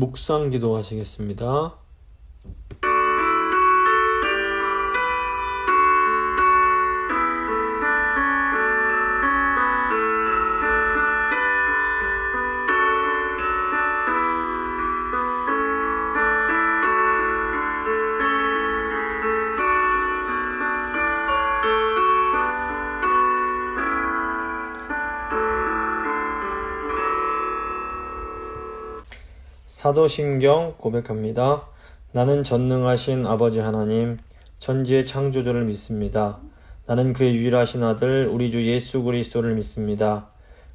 묵상 기도하시겠습니다. 사도신경 고백합니다. 나는 전능하신 아버지 하나님, 천지의 창조주를 믿습니다. 나는 그의 유일하신 아들 우리 주 예수 그리스도를 믿습니다.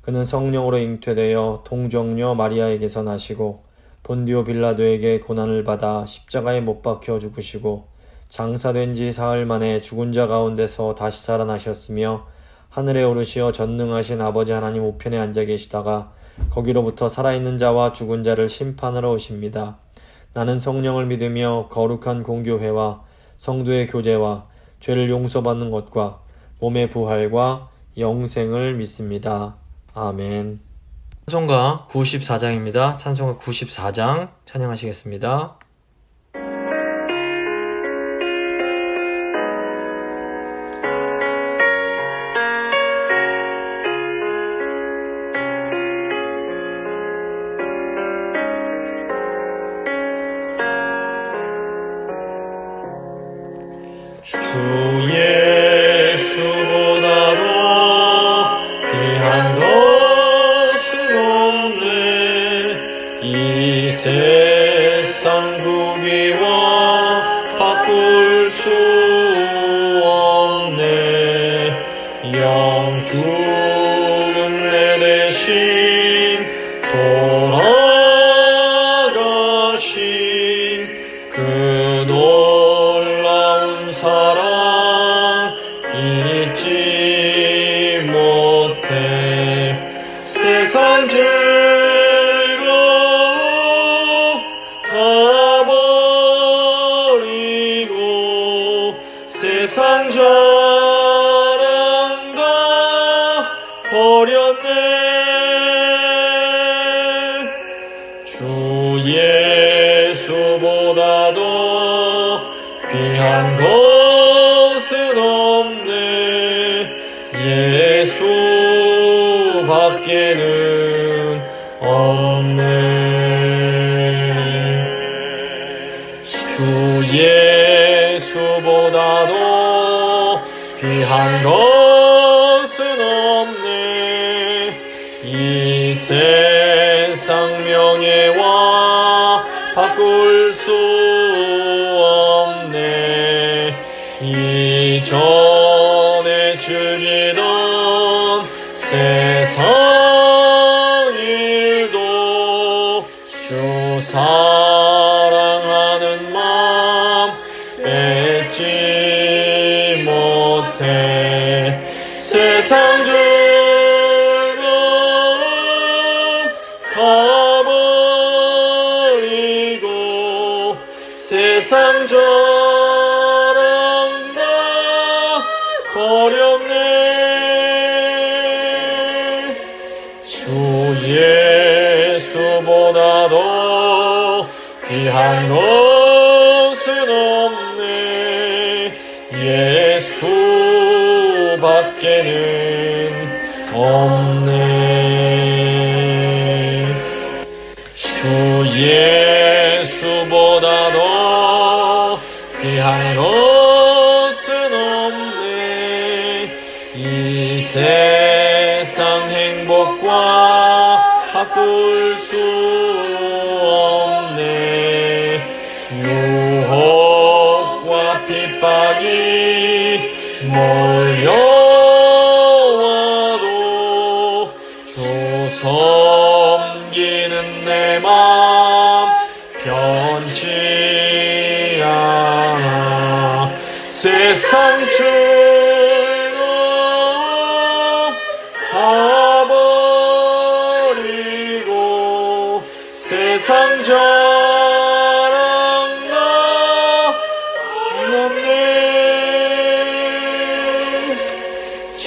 그는 성령으로 잉태되어 동정녀 마리아에게서 나시고 본디오 빌라도에게 고난을 받아 십자가에 못 박혀 죽으시고 장사된 지 사흘 만에 죽은 자 가운데서 다시 살아나셨으며 하늘에 오르시어 전능하신 아버지 하나님 우편에 앉아 계시다가 거기로부터 살아있는 자와 죽은 자를 심판하러 오십니다. 나는 성령을 믿으며 거룩한 공교회와 성도의 교제와 죄를 용서받는 것과 몸의 부활과 영생을 믿습니다. 아멘. 찬송가 94장입니다. 찬송가 94장 찬양하시겠습니다. 주 예수보다도 귀한 것은 없네. 이 세상 구비와 바꿀 수 없네. 영죽은 내 대신 돌아가신 그 놀라운 사랑 잊지 못해. 세상 즐거움 다 버리고 세상 자랑 다 버렸네. 주 예수보다도 귀한 것은 없네. 예수밖에는 없네. 주 예수보다도 귀한 것은 없네. 이 세상 명예와 바꿀 수 없네. 이전에 즐기던 세상 일도 주 사랑하는 마음 뺏지 못해. 세상 즐거움 다 버리고 세상 자랑 다 버렸네. 주 예수보다도 귀한 것은 없네. 예수밖에는 없네. 주 예수보다도 귀한 것은 없네. 이 세상 행복과 바꿀 수 없네. 유혹과 핍박이 몰려와도 주 섬기는 내 맘 변치 않아. 세상 즐거움 다 버리고 세상 자랑 다 없네. 주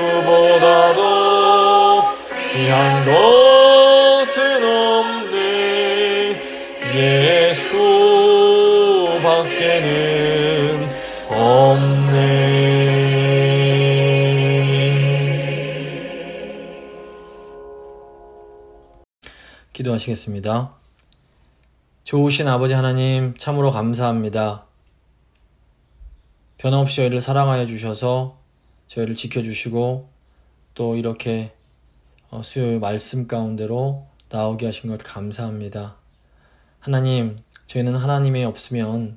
예수보다도 귀한 것은 없네. 밖에는 없네. 기도하시겠습니다. 좋으신 아버지 하나님, 참으로 감사합니다. 변함없이 저희를 사랑하여 주셔서 저희를 지켜주시고 또 이렇게 수요일 말씀 가운데로 나오게 하신 것 감사합니다. 하나님, 저희는 하나님이 없으면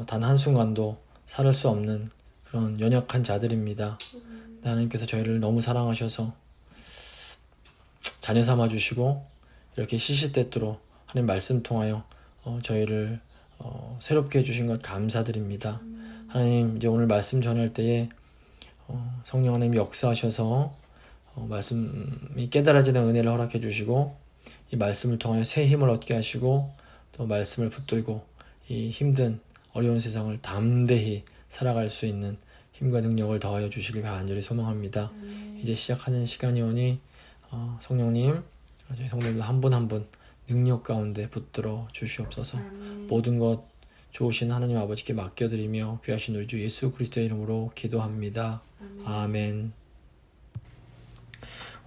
단 한순간도 살을 수 없는 그런 연약한 자들입니다. 하나님께서 저희를 너무 사랑하셔서 자녀 삼아 주시고 이렇게 시시때때로 하나님 말씀 통하여 저희를 새롭게 해주신 것 감사드립니다. 하나님, 이제 오늘 말씀 전할 때에 성령 하나님 역사하셔서 말씀이 깨달아지는 은혜를 허락해 주시고 이 말씀을 통하여 새 힘을 얻게 하시고 또 말씀을 붙들고 이 힘든 어려운 세상을 담대히 살아갈 수 있는 힘과 능력을 더하여 주시길 간절히 소망합니다. 이제 시작하는 시간이오니 성령님, 저희 성도님들 한 분 한 분 능력 가운데 붙들어 주시옵소서. 모든 것 좋으신 하나님 아버지께 맡겨드리며 귀하신 우리 주 예수 그리스도의 이름으로 기도합니다. 아멘.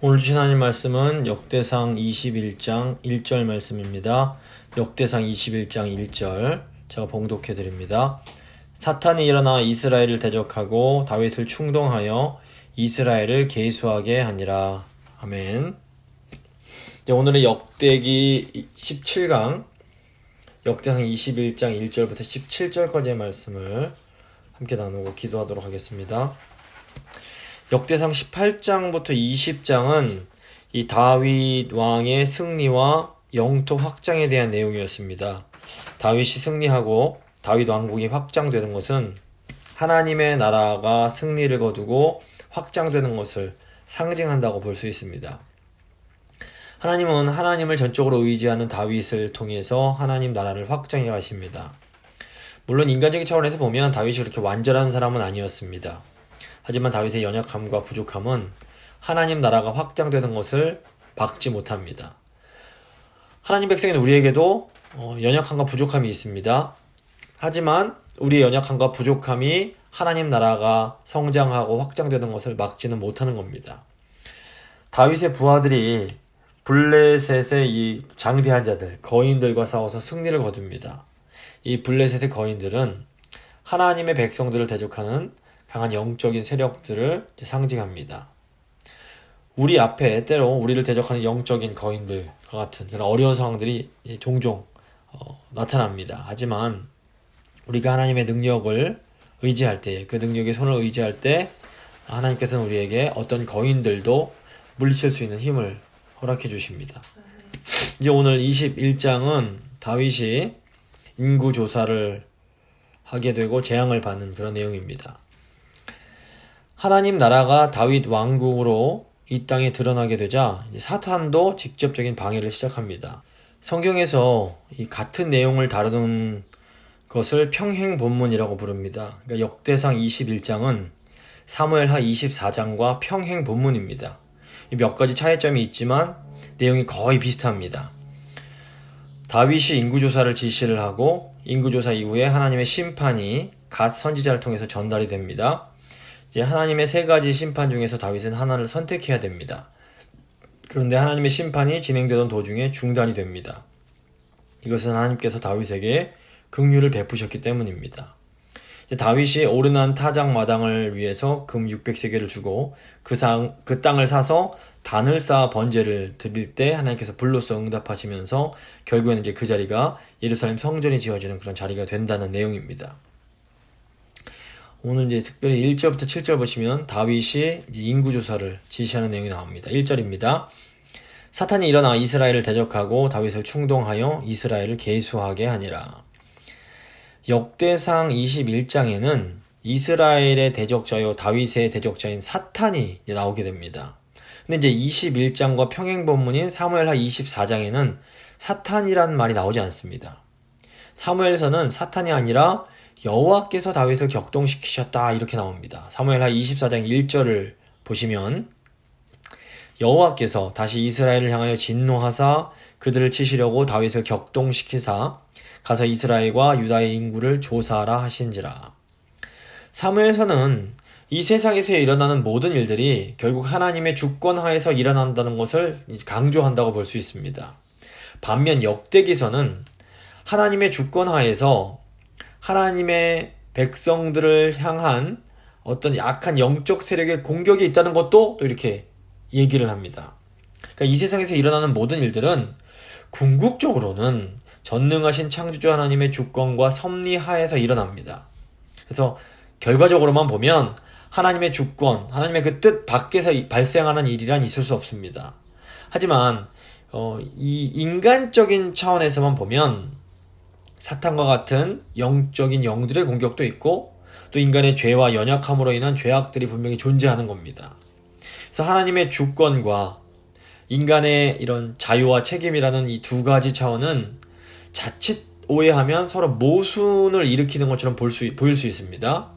오늘 주신 하나님 말씀은 역대상 21장 1절 말씀입니다. 역대상 21장 1절 제가 봉독해 드립니다. 사탄이 일어나 이스라엘을 대적하고 다윗을 충동하여 이스라엘을 계수하게 하니라. 아멘. 오늘의 역대기 17강 역대상 21장 1절부터 17절까지의 말씀을 함께 나누고 기도하도록 하겠습니다. 역대상 18장부터 20장은 이 다윗 왕의 승리와 영토 확장에 대한 내용이었습니다. 다윗이 승리하고 다윗 왕국이 확장되는 것은 하나님의 나라가 승리를 거두고 확장되는 것을 상징한다고 볼 수 있습니다. 하나님은 하나님을 전적으로 의지하는 다윗을 통해서 하나님 나라를 확장해 가십니다. 물론 인간적인 차원에서 보면 다윗이 그렇게 완전한 사람은 아니었습니다. 하지만 다윗의 연약함과 부족함은 하나님 나라가 확장되는 것을 막지 못합니다. 하나님 백성인 우리에게도 연약함과 부족함이 있습니다. 하지만 우리의 연약함과 부족함이 하나님 나라가 성장하고 확장되는 것을 막지는 못하는 겁니다. 다윗의 부하들이 블레셋의 이 장대한 자들, 거인들과 싸워서 승리를 거둡니다. 이 블레셋의 거인들은 하나님의 백성들을 대적하는 강한 영적인 세력들을 상징합니다. 우리 앞에 때로 우리를 대적하는 영적인 거인들과 같은 그런 어려운 상황들이 종종 나타납니다. 하지만 우리가 하나님의 능력을 의지할 때, 그 능력의 손을 의지할 때 하나님께서는 우리에게 어떤 거인들도 물리칠 수 있는 힘을 허락해 주십니다. 이제 오늘 21장은 다윗이 인구 조사를 하게 되고 재앙을 받는 그런 내용입니다. 하나님 나라가 다윗 왕국으로 이 땅에 드러나게 되자 사탄도 직접적인 방해를 시작합니다. 성경에서 이 같은 내용을 다루는 것을 평행본문이라고 부릅니다. 그러니까 역대상 21장은 사무엘하 24장과 평행본문입니다. 몇 가지 차이점이 있지만 내용이 거의 비슷합니다. 다윗이 인구조사를 지시를 하고 인구조사 이후에 하나님의 심판이 갓 선지자를 통해서 전달이 됩니다. 이제 하나님의 세 가지 심판 중에서 다윗은 하나를 선택해야 됩니다. 그런데 하나님의 심판이 진행되던 도중에 중단이 됩니다. 이것은 하나님께서 다윗에게 긍휼을 베푸셨기 때문입니다. 다윗이 오르난 타작 마당을 위해서 금 600세겔을 주고 그 땅을 사서 단을 쌓아 번제를 드릴 때 하나님께서 불로써 응답하시면서 결국에는 이제 그 자리가 예루살렘 성전이 지어지는 그런 자리가 된다는 내용입니다. 오늘 이제 특별히 1절부터 7절 보시면 다윗이 이제 인구조사를 지시하는 내용이 나옵니다. 1절입니다. 사탄이 일어나 이스라엘을 대적하고 다윗을 충동하여 이스라엘을 계수하게 하니라. 역대상 21장에는 이스라엘의 대적자요 다윗의 대적자인 사탄이 나오게 됩니다. 근데 이제 21장과 평행본문인 사무엘하 24장에는 사탄이란 말이 나오지 않습니다. 사무엘서는 사탄이 아니라 여호와께서 다윗을 격동시키셨다 이렇게 나옵니다. 사무엘하 24장 1절을 보시면 여호와께서 다시 이스라엘을 향하여 진노하사 그들을 치시려고 다윗을 격동시키사 가서 이스라엘과 유다의 인구를 조사하라 하신지라. 사무엘서는 이 세상에서 일어나는 모든 일들이 결국 하나님의 주권 하에서 일어난다는 것을 강조한다고 볼 수 있습니다. 반면 역대기서는 하나님의 주권 하에서 하나님의 백성들을 향한 어떤 약한 영적 세력의 공격이 있다는 것도 또 이렇게 얘기를 합니다. 그러니까 이 세상에서 일어나는 모든 일들은 궁극적으로는 전능하신 창조주 하나님의 주권과 섭리 하에서 일어납니다. 그래서 결과적으로만 보면 하나님의 주권, 하나님의 그 뜻 밖에서 발생하는 일이란 있을 수 없습니다. 하지만 이 인간적인 차원에서만 보면 사탄과 같은 영적인 영들의 공격도 있고 또 인간의 죄와 연약함으로 인한 죄악들이 분명히 존재하는 겁니다. 그래서 하나님의 주권과 인간의 이런 자유와 책임이라는 이 두 가지 차원은 자칫 오해하면 서로 모순을 일으키는 것처럼 보일 수 있습니다.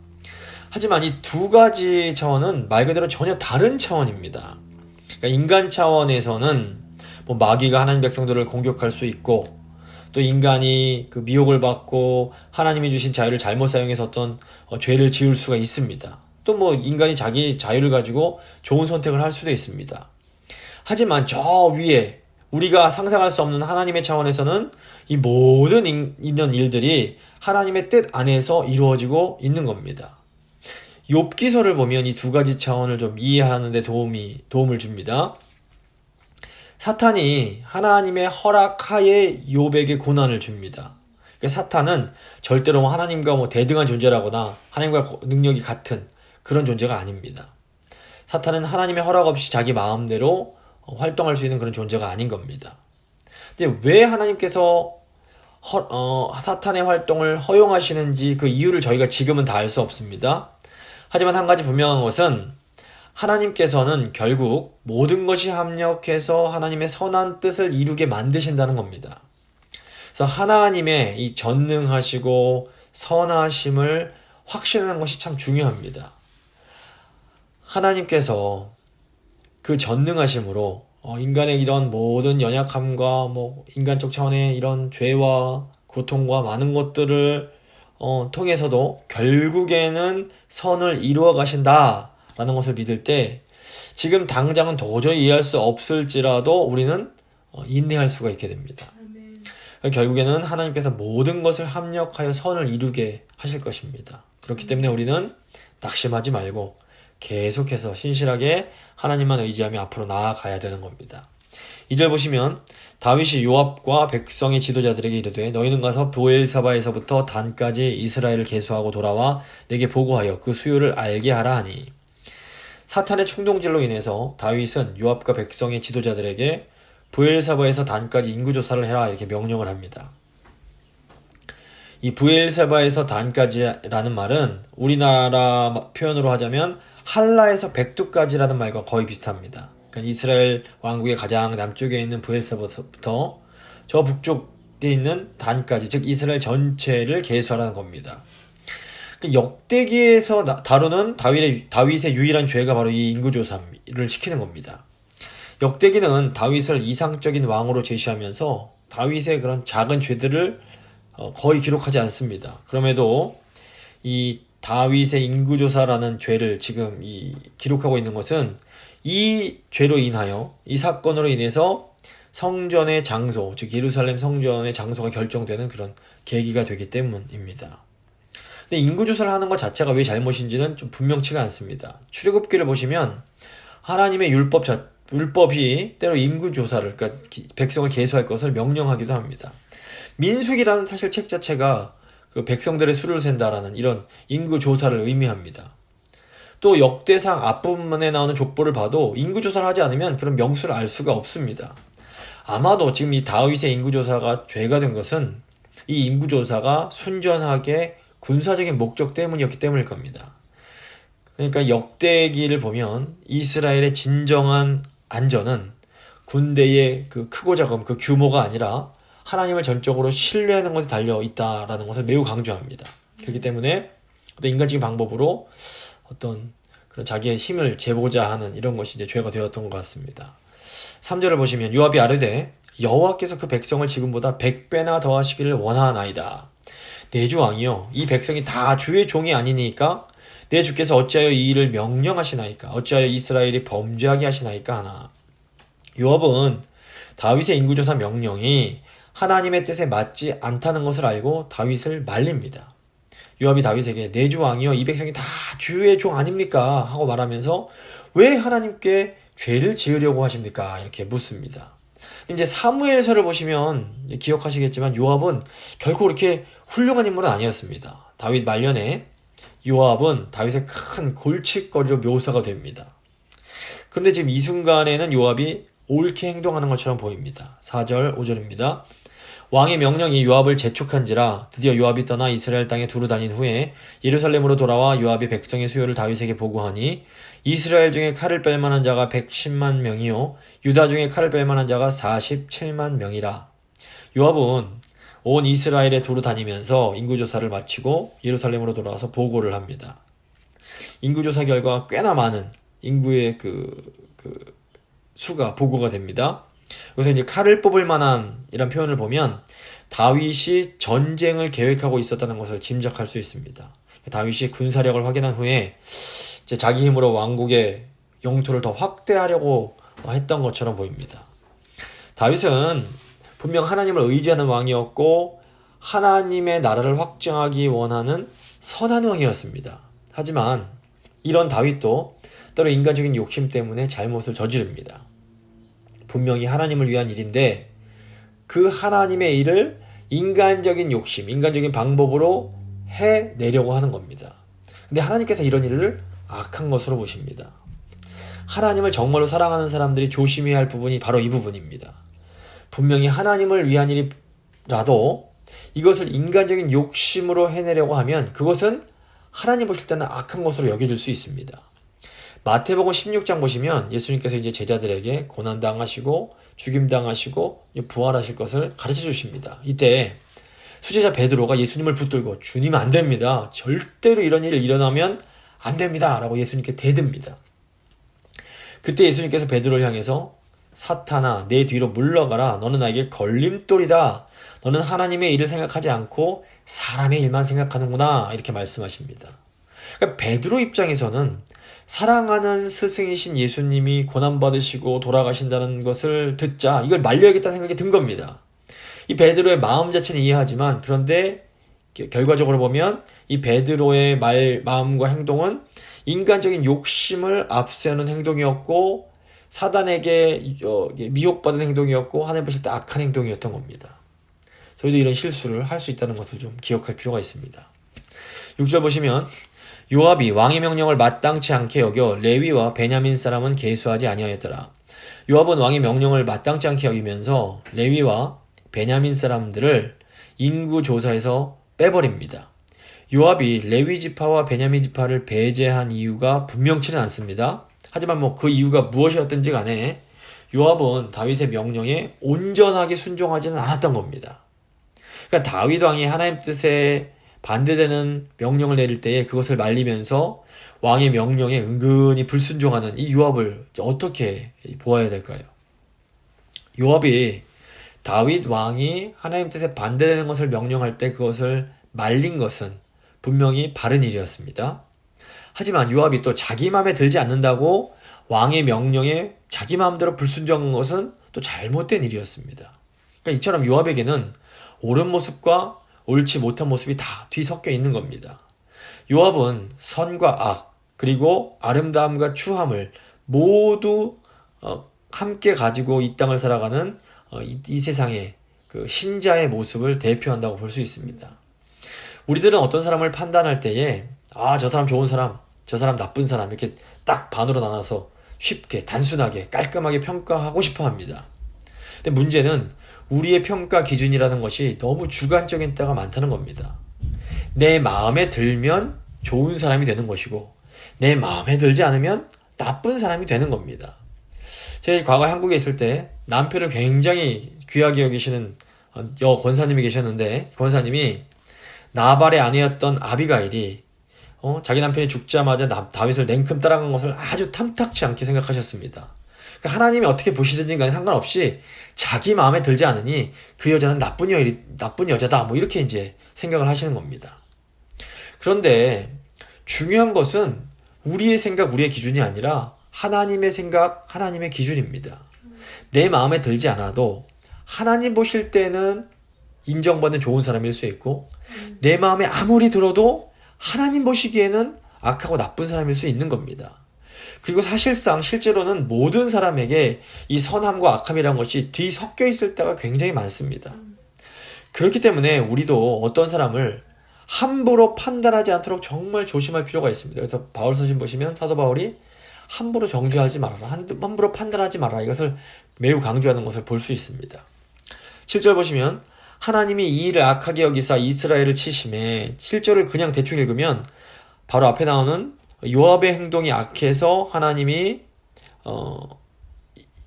하지만 이 두 가지 차원은 말 그대로 전혀 다른 차원입니다. 그러니까 인간 차원에서는 마귀가 하나님 백성들을 공격할 수 있고 또 인간이 그 미혹을 받고 하나님이 주신 자유를 잘못 사용해서 어떤 죄를 지을 수가 있습니다. 또 인간이 자기 자유를 가지고 좋은 선택을 할 수도 있습니다. 하지만 저 위에 우리가 상상할 수 없는 하나님의 차원에서는 이 모든 이런 일들이 하나님의 뜻 안에서 이루어지고 있는 겁니다. 욥기서를 보면 이 두 가지 차원을 좀 이해하는 데 도움을 줍니다. 사탄이 하나님의 허락하에 욥에게 고난을 줍니다. 그러니까 사탄은 절대로 하나님과 대등한 존재라거나 하나님과 능력이 같은 그런 존재가 아닙니다. 사탄은 하나님의 허락 없이 자기 마음대로 활동할 수 있는 그런 존재가 아닌 겁니다. 근데 왜 하나님께서 사탄의 활동을 허용하시는지 그 이유를 저희가 지금은 다 알 수 없습니다. 하지만 한 가지 분명한 것은 하나님께서는 결국 모든 것이 합력해서 하나님의 선한 뜻을 이루게 만드신다는 겁니다. 그래서 하나님의 이 전능하시고 선하심을 확신하는 것이 참 중요합니다. 하나님께서 그 전능하심으로 인간의 이런 모든 연약함과 인간적 차원의 이런 죄와 고통과 많은 것들을 통해서도 결국에는 선을 이루어 가신다라는 것을 믿을 때 지금 당장은 도저히 이해할 수 없을지라도 우리는 인내할 수가 있게 됩니다. 결국에는 하나님께서 모든 것을 합력하여 선을 이루게 하실 것입니다. 그렇기 때문에 우리는 낙심하지 말고 계속해서 신실하게 하나님만 의지하며 앞으로 나아가야 되는 겁니다. 2절 보시면 다윗이 요압과 백성의 지도자들에게 이르되 너희는 가서 브엘사바에서부터 단까지 이스라엘을 계수하고 돌아와 내게 보고하여 그 수요를 알게 하라 하니 사탄의 충동질로 인해서 다윗은 요압과 백성의 지도자들에게 브엘사바에서 단까지 인구조사를 해라 이렇게 명령을 합니다. 이 브엘사바에서 단까지라는 말은 우리나라 표현으로 하자면 할라에서 백두까지라는 말과 거의 비슷합니다. 그러니까 이스라엘 왕국의 가장 남쪽에 있는 브엘사바부터 저 북쪽에 있는 단까지, 즉 이스라엘 전체를 계수하라는 겁니다. 그러니까 역대기에서 다루는 다윗의 유일한 죄가 바로 이 인구조사를 시키는 겁니다. 역대기는 다윗을 이상적인 왕으로 제시하면서 다윗의 그런 작은 죄들을 거의 기록하지 않습니다. 그럼에도 이 다윗의 인구조사라는 죄를 지금 기록하고 있는 것은 이 죄로 인하여, 이 사건으로 인해서 성전의 장소, 즉 예루살렘 성전의 장소가 결정되는 그런 계기가 되기 때문입니다. 근데 인구조사를 하는 것 자체가 왜 잘못인지는 좀 분명치가 않습니다. 출애굽기를 보시면 하나님의 율법이 때로 인구조사를, 그러니까 백성을 계수할 것을 명령하기도 합니다. 민수기라는 사실 책 자체가 그 백성들의 수를 센다라는 이런 인구조사를 의미합니다. 또 역대상 앞부분에 나오는 족보를 봐도 인구조사를 하지 않으면 그런 명수를 알 수가 없습니다. 아마도 지금 이 다윗의 인구조사가 죄가 된 것은 이 인구조사가 순전하게 군사적인 목적 때문이었기 때문일 겁니다. 그러니까 역대기를 보면 이스라엘의 진정한 안전은 군대의 그 크고 작은 그 규모가 아니라 하나님을 전적으로 신뢰하는 것에 달려 있다라는 것을 매우 강조합니다. 그렇기 때문에 어떤 인간적인 방법으로 어떤 그런 자기의 힘을 재보자 하는 이런 것이 이제 죄가 되었던 것 같습니다. 3절을 보시면 요압이 아뢰되 여호와께서 그 백성을 지금보다 100배나 더하시기를 원하나이다. 내 주 왕이여, 이 백성이 다 주의 종이 아니니까 내 주께서 어찌하여 이 일을 명령하시나이까? 어찌하여 이스라엘이 범죄하게 하시나이까 하나. 요압은 다윗의 인구조사 명령이 하나님의 뜻에 맞지 않다는 것을 알고 다윗을 말립니다. 요압이 다윗에게 내 주 왕이여, 이 백성이 다 주의 종 아닙니까? 하고 말하면서 왜 하나님께 죄를 지으려고 하십니까? 이렇게 묻습니다. 이제 사무엘서를 보시면 기억하시겠지만 요압은 결코 그렇게 훌륭한 인물은 아니었습니다. 다윗 말년에 요압은 다윗의 큰 골칫거리로 묘사가 됩니다. 그런데 지금 이 순간에는 요압이 옳게 행동하는 것처럼 보입니다. 4절, 5절입니다. 왕의 명령이 요압을 재촉한지라 드디어 요압이 떠나 이스라엘 땅에 두루 다닌 후에 예루살렘으로 돌아와 요압이 백성의 수요를 다윗에게 보고하니 이스라엘 중에 칼을 뺄 만한 자가 110만 명이요 유다 중에 칼을 뺄 만한 자가 47만 명이라. 요압은 온 이스라엘에 두루 다니면서 인구조사를 마치고 예루살렘으로 돌아와서 보고를 합니다. 인구조사 결과 꽤나 많은 인구의 수가 보고가 됩니다. 여기서 이제 칼을 뽑을 만한 이런 표현을 보면 다윗이 전쟁을 계획하고 있었다는 것을 짐작할 수 있습니다. 다윗이 군사력을 확인한 후에 이제 자기 힘으로 왕국의 영토를 더 확대하려고 했던 것처럼 보입니다. 다윗은 분명 하나님을 의지하는 왕이었고 하나님의 나라를 확정하기 원하는 선한 왕이었습니다. 하지만 이런 다윗도 때로 인간적인 욕심 때문에 잘못을 저지릅니다. 분명히 하나님을 위한 일인데 그 하나님의 일을 인간적인 욕심, 인간적인 방법으로 해내려고 하는 겁니다. 근데 하나님께서 이런 일을 악한 것으로 보십니다. 하나님을 정말로 사랑하는 사람들이 조심해야 할 부분이 바로 이 부분입니다. 분명히 하나님을 위한 일이라도 이것을 인간적인 욕심으로 해내려고 하면 그것은 하나님 보실 때는 악한 것으로 여겨질 수 있습니다. 마태복음 16장 보시면 예수님께서 이제 제자들에게 고난당하시고 죽임당하시고 부활하실 것을 가르쳐 주십니다. 이때 수제자 베드로가 예수님을 붙들고 주님 안 됩니다. 절대로 이런 일이 일어나면 안 됩니다. 라고 예수님께 대듭니다. 그때 예수님께서 베드로를 향해서 사탄아 내 뒤로 물러가라. 너는 나에게 걸림돌이다. 너는 하나님의 일을 생각하지 않고 사람의 일만 생각하는구나. 이렇게 말씀하십니다. 그러니까 베드로 입장에서는 사랑하는 스승이신 예수님이 고난받으시고 돌아가신다는 것을 듣자 이걸 말려야겠다는 생각이 든 겁니다. 이 베드로의 마음 자체는 이해하지만 그런데 결과적으로 보면 이 베드로의 마음과 행동은 인간적인 욕심을 앞세우는 행동이었고 사단에게 미혹받은 행동이었고 하나님 보실 때 악한 행동이었던 겁니다. 저희도 이런 실수를 할 수 있다는 것을 좀 기억할 필요가 있습니다. 6절 보시면 요압이 왕의 명령을 마땅치 않게 여겨 레위와 베냐민 사람은 계수하지 아니하였더라. 요압은 왕의 명령을 마땅치 않게 여기면서 레위와 베냐민 사람들을 인구 조사에서 빼버립니다. 요압이 레위 지파와 베냐민 지파를 배제한 이유가 분명치는 않습니다. 하지만 그 이유가 무엇이었든지 간에 요압은 다윗의 명령에 온전하게 순종하지는 않았던 겁니다. 그러니까 다윗 왕이 하나님 뜻에 반대되는 명령을 내릴 때에 그것을 말리면서 왕의 명령에 은근히 불순종하는 이 요압을 어떻게 보아야 될까요? 요압이 다윗 왕이 하나님 뜻에 반대되는 것을 명령할 때 그것을 말린 것은 분명히 바른 일이었습니다. 하지만 요압이 또 자기 마음에 들지 않는다고 왕의 명령에 자기 마음대로 불순종한 것은 또 잘못된 일이었습니다. 그러니까 이처럼 요압에게는 옳은 모습과 옳지 못한 모습이 다 뒤섞여 있는 겁니다. 요압은 선과 악 그리고 아름다움과 추함을 모두 함께 가지고 이 땅을 살아가는 이 세상의 그 신자의 모습을 대표한다고 볼 수 있습니다. 우리들은 어떤 사람을 판단할 때에 저 사람 좋은 사람, 저 사람 나쁜 사람 이렇게 딱 반으로 나눠서 쉽게 단순하게 깔끔하게 평가하고 싶어 합니다. 근데 문제는 우리의 평가 기준이라는 것이 너무 주관적인 때가 많다는 겁니다. 내 마음에 들면 좋은 사람이 되는 것이고 내 마음에 들지 않으면 나쁜 사람이 되는 겁니다. 제가 과거 한국에 있을 때 남편을 굉장히 귀하게 여기시는 권사님이 계셨는데 권사님이 나발의 아내였던 아비가일이 자기 남편이 죽자마자 다윗을 냉큼 따라간 것을 아주 탐탁치 않게 생각하셨습니다. 그러니까 하나님이 어떻게 보시든지 간에 상관없이 자기 마음에 들지 않으니 그 여자는 나쁜 여자다. 뭐 이렇게 이제 생각을 하시는 겁니다. 그런데 중요한 것은 우리의 생각, 우리의 기준이 아니라 하나님의 생각, 하나님의 기준입니다. 내 마음에 들지 않아도 하나님 보실 때는 인정받는 좋은 사람일 수 있고 내 마음에 아무리 들어도 하나님 보시기에는 악하고 나쁜 사람일 수 있는 겁니다. 그리고 사실상 실제로는 모든 사람에게 이 선함과 악함이라는 것이 뒤섞여 있을 때가 굉장히 많습니다. 그렇기 때문에 우리도 어떤 사람을 함부로 판단하지 않도록 정말 조심할 필요가 있습니다. 그래서 바울 서신 보시면 사도 바울이 함부로 정죄하지 말아라, 함부로 판단하지 말아라, 이것을 매우 강조하는 것을 볼 수 있습니다. 7절 보시면 하나님이 이 일을 악하게 여기사 이스라엘을 치심에, 7절을 그냥 대충 읽으면 바로 앞에 나오는 요압의 행동이 악해서 하나님이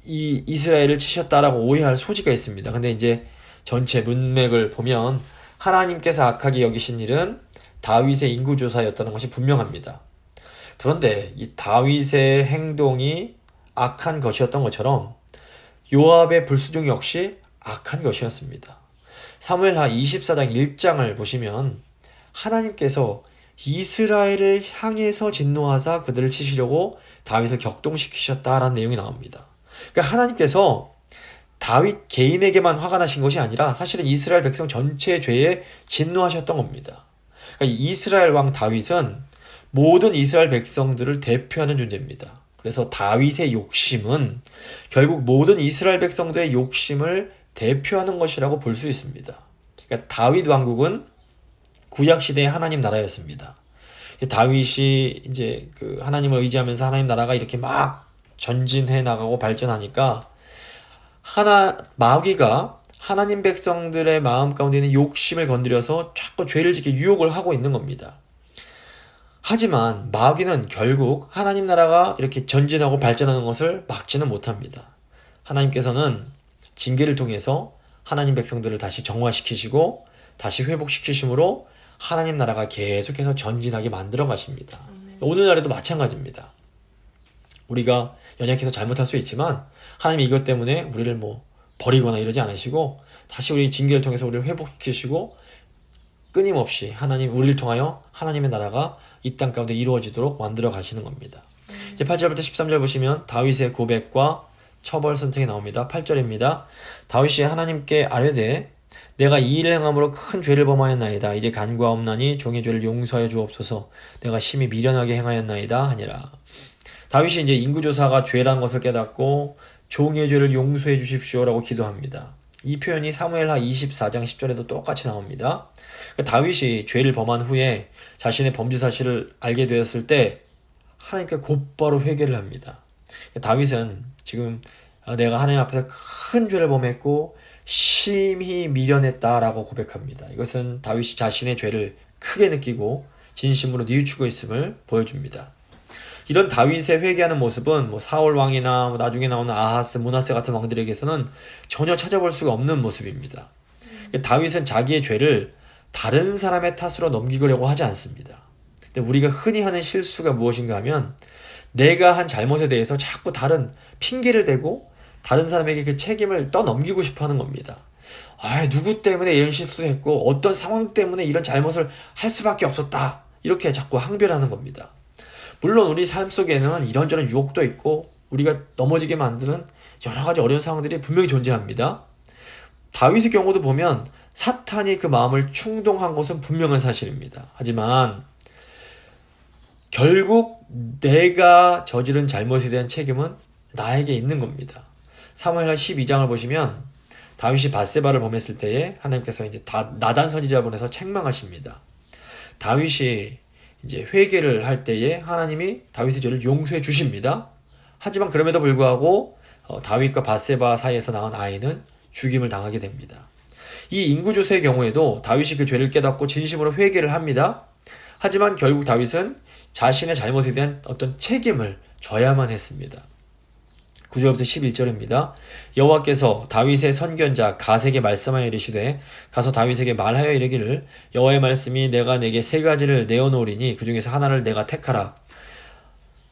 이 이스라엘을 치셨다라고 오해할 소지가 있습니다. 근데 이제 전체 문맥을 보면 하나님께서 악하게 여기신 일은 다윗의 인구조사였다는 것이 분명합니다. 그런데 이 다윗의 행동이 악한 것이었던 것처럼 요압의 불순종 역시 악한 것이었습니다. 사무엘하 24장 1장을 보시면 하나님께서 이스라엘을 향해서 진노하사 그들을 치시려고 다윗을 격동시키셨다라는 내용이 나옵니다. 그러니까 하나님께서 다윗 개인에게만 화가 나신 것이 아니라 사실은 이스라엘 백성 전체의 죄에 진노하셨던 겁니다. 그러니까 이스라엘 왕 다윗은 모든 이스라엘 백성들을 대표하는 존재입니다. 그래서 다윗의 욕심은 결국 모든 이스라엘 백성들의 욕심을 대표하는 것이라고 볼 수 있습니다. 그러니까 다윗 왕국은 구약 시대의 하나님 나라였습니다. 다윗이 이제 그 하나님을 의지하면서 하나님 나라가 이렇게 막 전진해 나가고 발전하니까 마귀가 하나님 백성들의 마음 가운데 있는 욕심을 건드려서 자꾸 죄를 짓게 유혹을 하고 있는 겁니다. 하지만 마귀는 결국 하나님 나라가 이렇게 전진하고 발전하는 것을 막지는 못합니다. 하나님께서는 징계를 통해서 하나님 백성들을 다시 정화시키시고 다시 회복시키심으로 하나님 나라가 계속해서 전진하게 만들어 가십니다. 오늘날에도 마찬가지입니다. 우리가 연약해서 잘못할 수 있지만 하나님이 이것 때문에 우리를 버리거나 이러지 않으시고 다시 우리 징계를 통해서 우리를 회복시키시고 끊임없이 우리를 통하여 하나님의 나라가 이 땅 가운데 이루어지도록 만들어 가시는 겁니다. 이제 8절부터 13절 보시면 다윗의 고백과 처벌 선택이 나옵니다. 8절입니다. 다윗이 하나님께 아뢰되 내가 이 일을 행함으로 큰 죄를 범하였나이다. 이제 간과없나니 종의 죄를 용서하여 주옵소서. 내가 심히 미련하게 행하였나이다 하니라. 다윗이 이제 인구조사가 죄란 것을 깨닫고 종의 죄를 용서해 주십시오라고 기도합니다. 이 표현이 사무엘하 24장 10절에도 똑같이 나옵니다. 다윗이 죄를 범한 후에 자신의 범죄 사실을 알게 되었을 때 하나님께 곧바로 회개를 합니다. 다윗은 지금 내가 하나님 앞에서 큰 죄를 범했고 심히 미련했다라고 고백합니다. 이것은 다윗이 자신의 죄를 크게 느끼고 진심으로 뉘우치고 있음을 보여줍니다. 이런 다윗의 회개하는 모습은 사울 왕이나 나중에 나오는 아하스, 므낫세 같은 왕들에게서는 전혀 찾아볼 수가 없는 모습입니다. 다윗은 자기의 죄를 다른 사람의 탓으로 넘기려고 하지 않습니다. 근데 우리가 흔히 하는 실수가 무엇인가 하면 내가 한 잘못에 대해서 자꾸 다른 핑계를 대고 다른 사람에게 그 책임을 떠넘기고 싶어 하는 겁니다. 누구 때문에 이런 실수했고 어떤 상황 때문에 이런 잘못을 할 수밖에 없었다. 이렇게 자꾸 항변하는 겁니다. 물론 우리 삶 속에는 이런저런 유혹도 있고 우리가 넘어지게 만드는 여러 가지 어려운 상황들이 분명히 존재합니다. 다윗의 경우도 보면 사탄이 그 마음을 충동한 것은 분명한 사실입니다. 하지만 결국 내가 저지른 잘못에 대한 책임은 나에게 있는 겁니다. 사무엘하 12장을 보시면 다윗이 밧세바를 범했을 때에 하나님께서 이제 나단 선지자 보내서 책망하십니다. 다윗이 이제 회개를 할 때에 하나님이 다윗의 죄를 용서해 주십니다. 하지만 그럼에도 불구하고 다윗과 밧세바 사이에서 낳은 아이는 죽임을 당하게 됩니다. 이 인구조사의 경우에도 다윗이 그 죄를 깨닫고 진심으로 회개를 합니다. 하지만 결국 다윗은 자신의 잘못에 대한 어떤 책임을 져야만 했습니다. 9절부터 11절입니다. 여호와께서 다윗의 선견자 갓에게 말씀하여 이르시되 가서 다윗에게 말하여 이르기를 여호와의 말씀이 내가 내게 세 가지를 내어놓으리니 그 중에서 하나를 내가 택하라.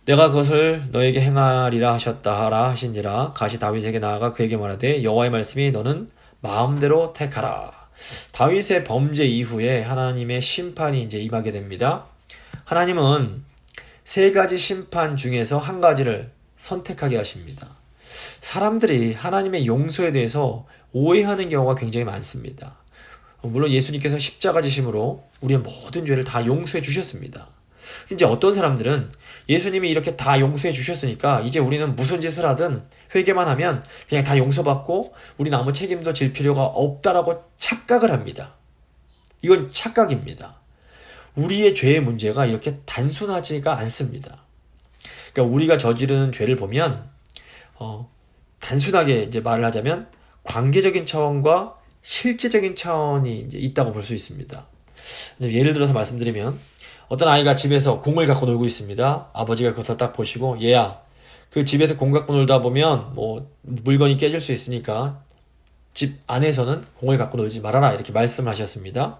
내가 그것을 너에게 행하리라 하셨다라 하신지라. 가시 다윗에게 나아가 그에게 말하되 여호와의 말씀이 너는 마음대로 택하라. 다윗의 범죄 이후에 하나님의 심판이 이제 임하게 됩니다. 하나님은 세 가지 심판 중에서 한 가지를 선택하게 하십니다. 사람들이 하나님의 용서에 대해서 오해하는 경우가 굉장히 많습니다. 물론 예수님께서 십자가 지심으로 우리의 모든 죄를 다 용서해 주셨습니다. 이제 어떤 사람들은 예수님이 이렇게 다 용서해 주셨으니까 이제 우리는 무슨 짓을 하든 회개만 하면 그냥 다 용서받고 우리는 아무 책임도 질 필요가 없다라고 착각을 합니다. 이건 착각입니다. 우리의 죄의 문제가 이렇게 단순하지가 않습니다. 그러니까 우리가 저지르는 죄를 보면 단순하게 이제 말을 하자면 관계적인 차원과 실제적인 차원이 이제 있다고 볼 수 있습니다. 예를 들어서 말씀드리면 어떤 아이가 집에서 공을 갖고 놀고 있습니다. 아버지가 그것을 딱 보시고 얘야, 그 집에서 공 갖고 놀다 보면 뭐 물건이 깨질 수 있으니까 집 안에서는 공을 갖고 놀지 말아라 이렇게 말씀을 하셨습니다.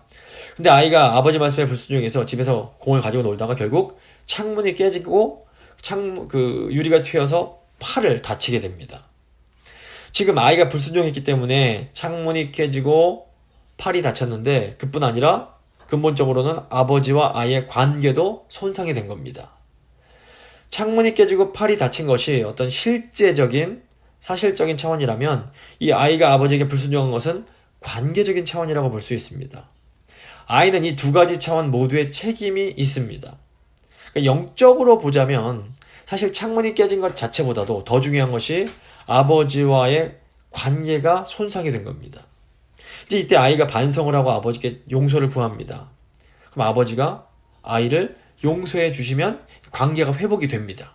근데 아이가 아버지 말씀에 불순종해서 집에서 공을 가지고 놀다가 결국 창문이 깨지고 유리가 튀어서 팔을 다치게 됩니다. 지금 아이가 불순종했기 때문에 창문이 깨지고 팔이 다쳤는데 그뿐 아니라 근본적으로는 아버지와 아이의 관계도 손상이 된 겁니다. 창문이 깨지고 팔이 다친 것이 어떤 실제적인 사실적인 차원이라면 이 아이가 아버지에게 불순종한 것은 관계적인 차원이라고 볼 수 있습니다. 아이는 이 두 가지 차원 모두의 책임이 있습니다. 그러니까 영적으로 보자면 사실 창문이 깨진 것 자체보다도 더 중요한 것이 아버지와의 관계가 손상이 된 겁니다. 이제 이때 아이가 반성을 하고 아버지께 용서를 구합니다. 그럼 아버지가 아이를 용서해 주시면 관계가 회복이 됩니다.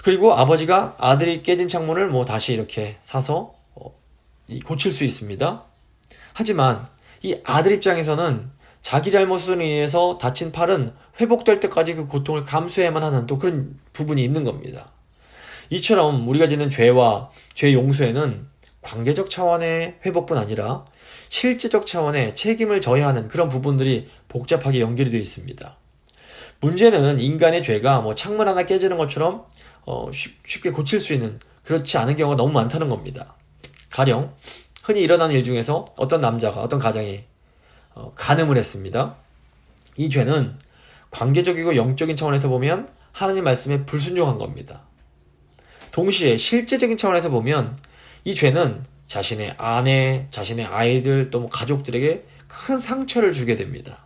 그리고 아버지가 아들이 깨진 창문을 다시 이렇게 사서 고칠 수 있습니다. 하지만 이 아들 입장에서는 자기 잘못으로 인해서 다친 팔은 회복될 때까지 그 고통을 감수해야만 하는 또 그런 부분이 있는 겁니다. 이처럼 우리가 짓는 죄와 죄 용서에는 관계적 차원의 회복뿐 아니라 실제적 차원의 책임을 져야 하는 그런 부분들이 복잡하게 연결이 되어 있습니다. 문제는 인간의 죄가 창문 하나 깨지는 것처럼 쉽게 고칠 수 있는 그렇지 않은 경우가 너무 많다는 겁니다. 가령 흔히 일어나는 일 중에서 어떤 남자가 어떤 가장이 간음을 했습니다. 이 죄는 관계적이고 영적인 차원에서 보면 하나님 말씀에 불순종한 겁니다. 동시에 실제적인 차원에서 보면 이 죄는 자신의 아내, 자신의 아이들 또 가족들에게 큰 상처를 주게 됩니다.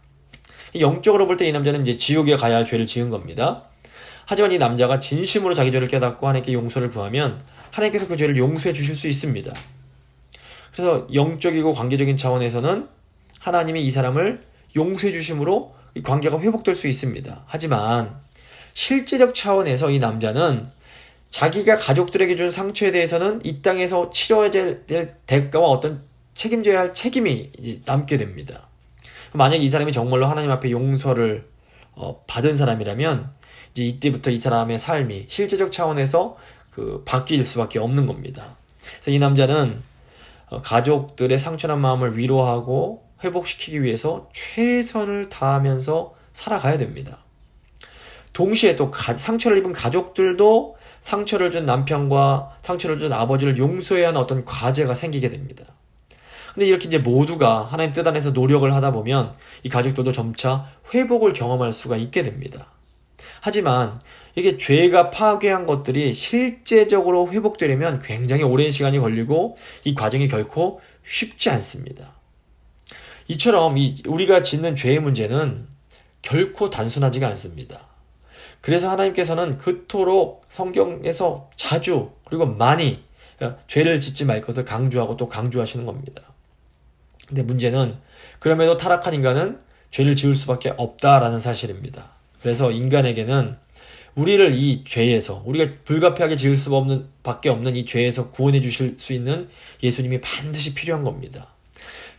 영적으로 볼 때 이 남자는 이제 지옥에 가야 할 죄를 지은 겁니다. 하지만 이 남자가 진심으로 자기 죄를 깨닫고 하나님께 용서를 구하면 하나님께서 그 죄를 용서해 주실 수 있습니다. 그래서 영적이고 관계적인 차원에서는 하나님이 이 사람을 용서해 주심으로 이 관계가 회복될 수 있습니다. 하지만 실제적 차원에서 이 남자는 자기가 가족들에게 준 상처에 대해서는 이 땅에서 치러야 될 대가와 어떤 책임져야 할 책임이 이제 남게 됩니다. 만약에 이 사람이 정말로 하나님 앞에 용서를 받은 사람이라면 이제 이때부터 이 사람의 삶이 실제적 차원에서 바뀔 수밖에 없는 겁니다. 그래서 이 남자는 가족들의 상처난 마음을 위로하고 회복시키기 위해서 최선을 다하면서 살아가야 됩니다. 동시에 또 상처를 입은 가족들도 상처를 준 남편과 상처를 준 아버지를 용서해야 하는 어떤 과제가 생기게 됩니다. 근데 이렇게 이제 모두가 하나님 뜻 안에서 노력을 하다 보면 이 가족들도 점차 회복을 경험할 수가 있게 됩니다. 하지만 이게 죄가 파괴한 것들이 실제적으로 회복되려면 굉장히 오랜 시간이 걸리고 이 과정이 결코 쉽지 않습니다. 이처럼 우리가 짓는 죄의 문제는 결코 단순하지가 않습니다. 그래서 하나님께서는 그토록 성경에서 자주 그리고 많이 죄를 짓지 말 것을 강조하고 또 강조하시는 겁니다. 근데 문제는 그럼에도 타락한 인간은 죄를 지을 수밖에 없다라는 사실입니다. 그래서 인간에게는 우리를 이 죄에서 우리가 불가피하게 지을 수밖에 없는 이 죄에서 구원해 주실 수 있는 예수님이 반드시 필요한 겁니다.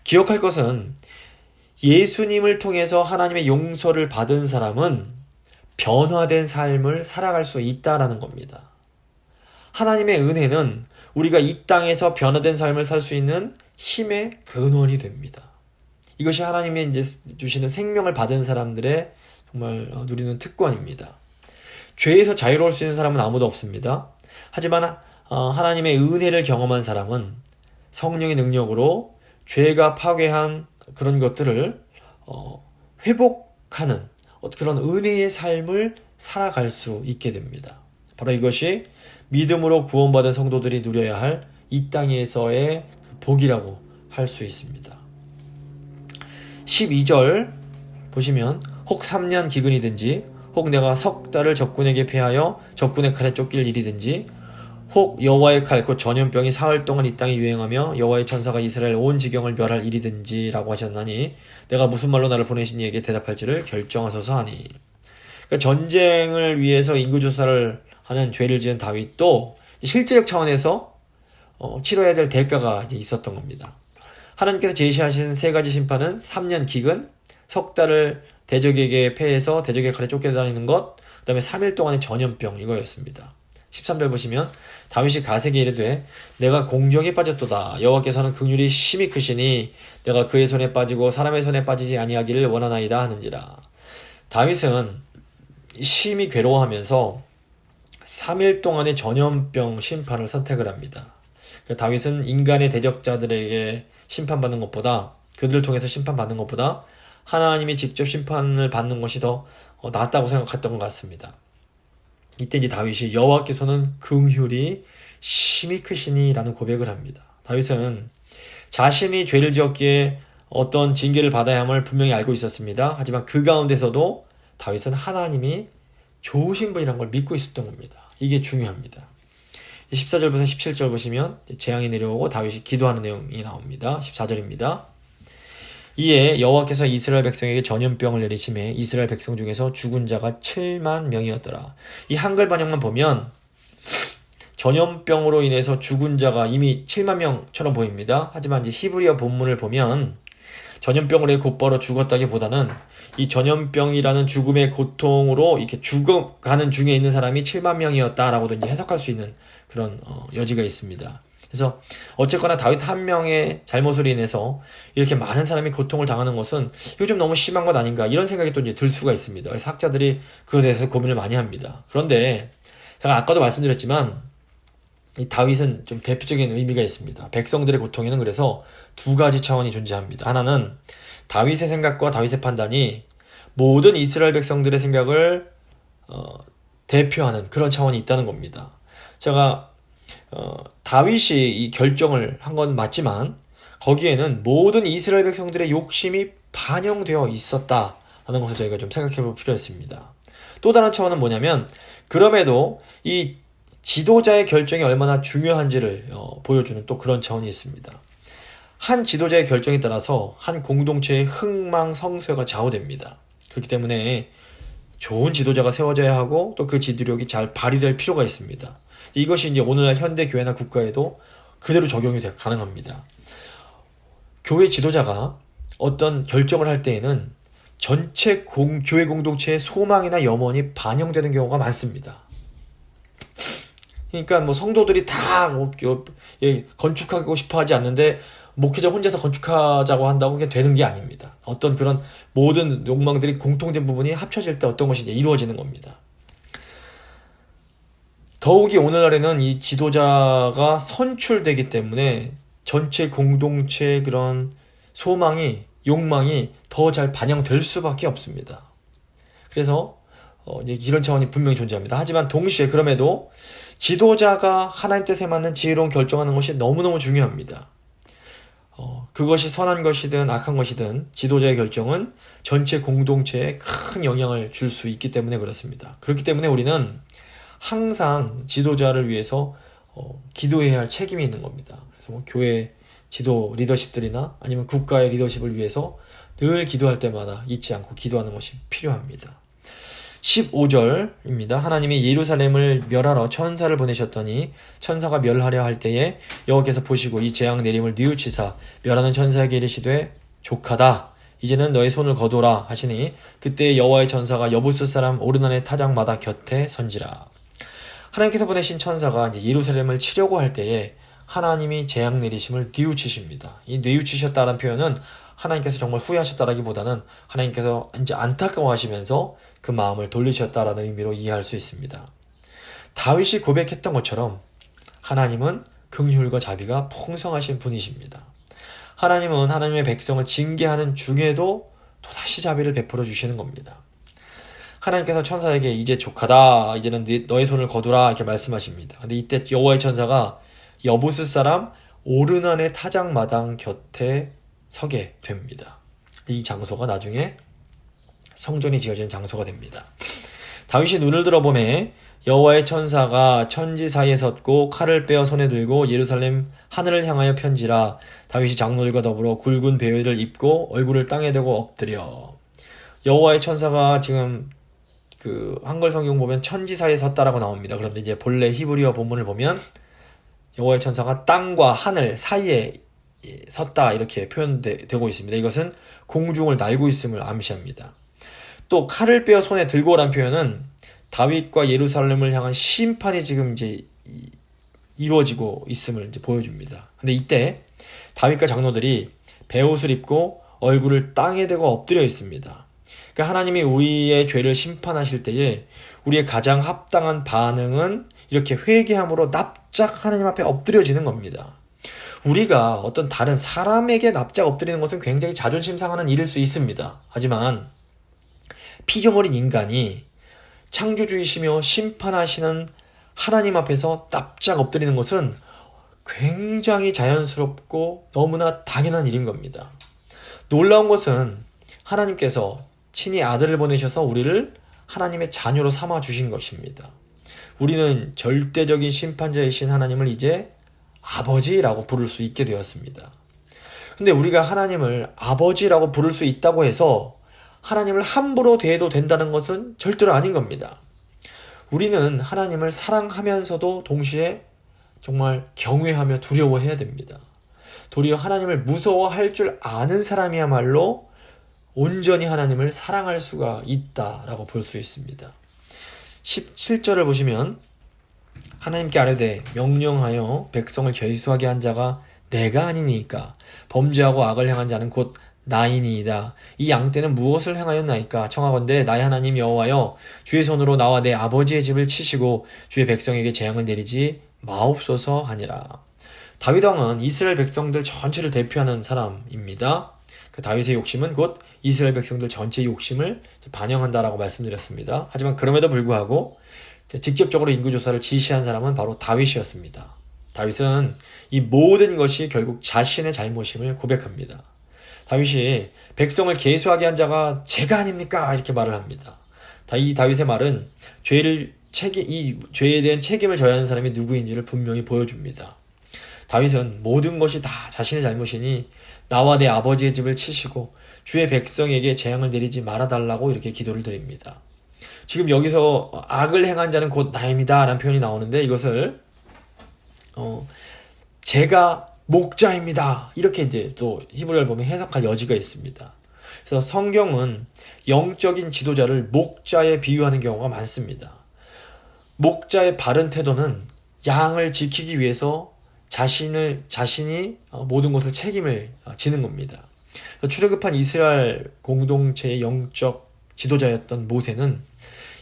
기억할 것은 예수님을 통해서 하나님의 용서를 받은 사람은 변화된 삶을 살아갈 수 있다라는 겁니다. 하나님의 은혜는 우리가 이 땅에서 변화된 삶을 살 수 있는 힘의 근원이 됩니다. 이것이 하나님의 이제 주시는 생명을 받은 사람들의 정말 누리는 특권입니다. 죄에서 자유로울 수 있는 사람은 아무도 없습니다. 하지만 하나님의 은혜를 경험한 사람은 성령의 능력으로 죄가 파괴한 그런 것들을 회복하는 그런 은혜의 삶을 살아갈 수 있게 됩니다. 바로 이것이 믿음으로 구원받은 성도들이 누려야 할 이 땅에서의 복이라고 할 수 있습니다. 12절 보시면 혹 3년 기근이든지 혹 내가 석 달을 적군에게 패하여 적군의 칼에 쫓길 일이든지 혹 여호와의 칼 곧 전염병이 사흘 동안 이 땅에 유행하며 여호와의 천사가 이스라엘 온 지경을 멸할 일이든지 라고 하셨나니 내가 무슨 말로 나를 보내신 이에게 대답할지를 결정하소서 하니. 그러니까 전쟁을 위해서 인구조사를 하는 죄를 지은 다윗도 실제적 차원에서 치러야 될 대가가 이제 있었던 겁니다. 하나님께서 제시하신 세 가지 심판은 3년 기근, 석 달을 대적에게 패해서 대적의 칼에 쫓겨다니는 것, 그 다음에 3일 동안의 전염병 이거였습니다. 13절 보시면 다윗이 가세게 이르되 내가 공경에 빠졌도다. 여호와께서는 긍휼이 심히 크시니 내가 그의 손에 빠지고 사람의 손에 빠지지 아니하기를 원하나이다 하는지라. 다윗은 심히 괴로워하면서 3일 동안의 전염병 심판을 선택을 합니다. 다윗은 인간의 대적자들에게 심판받는 것보다 그들을 통해서 심판받는 것보다 하나님이 직접 심판을 받는 것이 더 낫다고 생각했던 것 같습니다. 이때 이제 다윗이 여호와께서는 긍휼이 심히 크시니 라는 고백을 합니다. 다윗은 자신이 죄를 지었기에 어떤 징계를 받아야 함을 분명히 알고 있었습니다. 하지만 그 가운데서도 다윗은 하나님이 좋으신 분이라는 걸 믿고 있었던 겁니다. 이게 중요합니다. 14절부터 17절 보시면 재앙이 내려오고 다윗이 기도하는 내용이 나옵니다. 14절입니다. 이에 여호와께서 이스라엘 백성에게 전염병을 내리심에 이스라엘 백성 중에서 죽은 자가 7만 명이었더라. 이 한글 번역만 보면 전염병으로 인해서 죽은 자가 이미 7만 명처럼 보입니다. 하지만 이제 히브리어 본문을 보면 전염병으로 곧바로 죽었다기보다는 이 전염병이라는 죽음의 고통으로 이렇게 죽어가는 중에 있는 사람이 7만 명이었다라고도 이제 해석할 수 있는 그런 여지가 있습니다. 그래서 어쨌거나 다윗 한 명의 잘못으로 인해서 이렇게 많은 사람이 고통을 당하는 것은 이거 좀 너무 심한 것 아닌가 이런 생각이 또 이제 들 수가 있습니다. 그래서 학자들이 그에 대해서 고민을 많이 합니다. 그런데 제가 아까도 말씀드렸지만 이 다윗은 좀 대표적인 의미가 있습니다. 백성들의 고통에는 그래서 두 가지 차원이 존재합니다. 하나는 다윗의 생각과 다윗의 판단이 모든 이스라엘 백성들의 생각을 대표하는 그런 차원이 있다는 겁니다. 제가 다윗이 이 결정을 한 건 맞지만 거기에는 모든 이스라엘 백성들의 욕심이 반영되어 있었다라는 것을 저희가 좀 생각해 볼 필요가 있습니다. 또 다른 차원은 뭐냐면 그럼에도 이 지도자의 결정이 얼마나 중요한지를 보여주는 또 그런 차원이 있습니다. 한 지도자의 결정에 따라서 한 공동체의 흥망성쇠가 좌우됩니다. 그렇기 때문에 좋은 지도자가 세워져야 하고 또 그 지도력이 잘 발휘될 필요가 있습니다. 이것이 이제 오늘날 현대 교회나 국가에도 그대로 적용이 가능합니다. 교회 지도자가 어떤 결정을 할 때에는 전체 교회 공동체의 소망이나 염원이 반영되는 경우가 많습니다. 그러니까 뭐 성도들이 다 건축하고 싶어 하지 않는데 목회자 혼자서 건축하자고 한다고 그게 되는 게 아닙니다. 어떤 그런 모든 욕망들이 공통된 부분이 합쳐질 때 어떤 것이 이제 이루어지는 겁니다. 더욱이 오늘날에는 이 지도자가 선출되기 때문에 전체 공동체의 그런 소망이, 욕망이 더 잘 반영될 수밖에 없습니다. 그래서 이제 이런 차원이 분명히 존재합니다. 하지만 동시에 그럼에도 지도자가 하나님 뜻에 맞는 지혜로운 결정하는 것이 너무너무 중요합니다. 그것이 선한 것이든 악한 것이든 지도자의 결정은 전체 공동체에 큰 영향을 줄 수 있기 때문에 그렇습니다. 그렇기 때문에 우리는 항상 지도자를 위해서 기도해야 할 책임이 있는 겁니다. 그래서 뭐 교회 지도 리더십들이나 아니면 국가의 리더십을 위해서 늘 기도할 때마다 잊지 않고 기도하는 것이 필요합니다. 15절입니다. 하나님이 예루살렘을 멸하러 천사를 보내셨더니 천사가 멸하려 할 때에 여호와께서 보시고 이 재앙 내림을 뉘우치사 멸하는 천사에게 이르시되 족하다. 이제는 너의 손을 거두라 하시니 그때 여호와의 천사가 여부스 사람 오르난의 타작마다 곁에 선지라. 하나님께서 보내신 천사가 이제 예루살렘을 치려고 할 때에 하나님이 재앙 내리심을 뉘우치십니다. 이 뉘우치셨다는 표현은 하나님께서 정말 후회하셨다라기보다는 하나님께서 이제 안타까워하시면서 그 마음을 돌리셨다라는 의미로 이해할 수 있습니다. 다윗이 고백했던 것처럼 하나님은 긍휼과 자비가 풍성하신 분이십니다. 하나님은 하나님의 백성을 징계하는 중에도 또다시 자비를 베풀어 주시는 겁니다. 하나님께서 천사에게 이제 족하다, 이제는 너의 손을 거두라 이렇게 말씀하십니다. 근데 이때 여호와의 천사가 여부스 사람 오르난의 타작마당 곁에 서게 됩니다. 이 장소가 나중에 성전이 지어진 장소가 됩니다. 다윗이 눈을 들어보매 여호와의 천사가 천지 사이에 섰고 칼을 빼어 손에 들고 예루살렘 하늘을 향하여 편지라. 다윗이 장로들과 더불어 굵은 베일을 입고 얼굴을 땅에 대고 엎드려. 여호와의 천사가 지금 그 한글 성경 보면 천지 사이에 섰다라고 나옵니다. 그런데 이제 본래 히브리어 본문을 보면 여호와의 천사가 땅과 하늘 사이에 섰다 이렇게 표현되고 있습니다. 이것은 공중을 날고 있음을 암시합니다. 또 칼을 빼어 손에 들고란 표현은 다윗과 예루살렘을 향한 심판이 지금 이제 이루어지고 있음을 이제 보여줍니다. 근데 이때 다윗과 장로들이 베옷을 입고 얼굴을 땅에 대고 엎드려 있습니다. 그러니까 하나님이 우리의 죄를 심판하실 때에 우리의 가장 합당한 반응은 이렇게 회개함으로 납작 하나님 앞에 엎드려지는 겁니다. 우리가 어떤 다른 사람에게 납작 엎드리는 것은 굉장히 자존심 상하는 일일 수 있습니다. 하지만 피조물인 인간이 창조주이시며 심판하시는 하나님 앞에서 납작 엎드리는 것은 굉장히 자연스럽고 너무나 당연한 일인 겁니다. 놀라운 것은 하나님께서 친히 아들을 보내셔서 우리를 하나님의 자녀로 삼아 주신 것입니다. 우리는 절대적인 심판자이신 하나님을 이제 아버지라고 부를 수 있게 되었습니다. 근데 우리가 하나님을 아버지라고 부를 수 있다고 해서 하나님을 함부로 대해도 된다는 것은 절대로 아닌 겁니다. 우리는 하나님을 사랑하면서도 동시에 정말 경외하며 두려워해야 됩니다. 도리어 하나님을 무서워할 줄 아는 사람이야말로 온전히 하나님을 사랑할 수가 있다라고 볼 수 있습니다. 17절을 보시면 하나님께 아뢰되 명령하여 백성을 결수하게 한 자가 내가 아니니까 범죄하고 악을 행한 자는 곧 나이니이다. 이 양떼는 무엇을 행하였나이까? 청하건대 나의 하나님 여호와여 주의 손으로 나와 내 아버지의 집을 치시고 주의 백성에게 재앙을 내리지 마옵소서 하니라. 다윗 왕은 이스라엘 백성들 전체를 대표하는 사람입니다. 그 다윗의 욕심은 곧 이스라엘 백성들 전체의 욕심을 반영한다라고 말씀드렸습니다. 하지만 그럼에도 불구하고 직접적으로 인구조사를 지시한 사람은 바로 다윗이었습니다. 다윗은 이 모든 것이 결국 자신의 잘못임을 고백합니다. 다윗이 백성을 계수하게 한 자가 제가 아닙니까? 이렇게 말을 합니다. 이 다윗의 말은 이 죄에 대한 책임을 져야 하는 사람이 누구인지를 분명히 보여줍니다. 다윗은 모든 것이 다 자신의 잘못이니 나와 내 아버지의 집을 치시고 주의 백성에게 재앙을 내리지 말아달라고 이렇게 기도를 드립니다. 지금 여기서 악을 행한 자는 곧 나입니다 라는 표현이 나오는데 이것을 제가 목자입니다 이렇게 이제 또 히브리어를 보면 해석할 여지가 있습니다. 그래서 성경은 영적인 지도자를 목자에 비유하는 경우가 많습니다. 목자의 바른 태도는 양을 지키기 위해서 자신이 모든 것을 책임을 지는 겁니다. 출애굽한 이스라엘 공동체의 영적 지도자였던 모세는